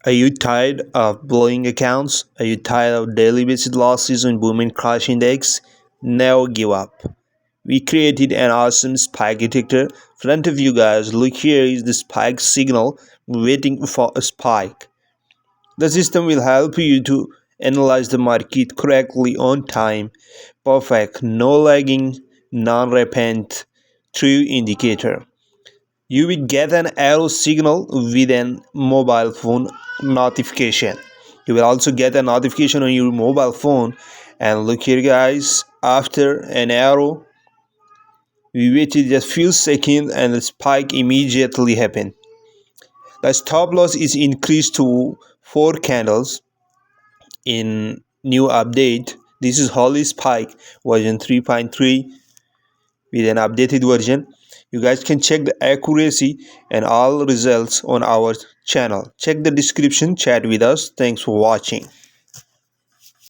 Are you tired of blowing accounts? Are you tired of daily basis losses on boom and crash index? Never give up. We created an awesome spike detector. Front of you guys, look, here is the spike signal waiting for a spike. The system will help you to analyze the market correctly on time. Perfect, no lagging, non-repeat, true indicator. You will get an arrow signal with an mobile phone notification. You will also get a notification on your mobile phone. And look here, guys, after an arrow, we waited just few seconds and the spike immediately happened. The stop loss is increased to 4 candles in new update. This is Holy Spike version 3.3 with an updated version. You guys can check the accuracy and all results on our channel. Check the description, chat with us. Thanks for watching.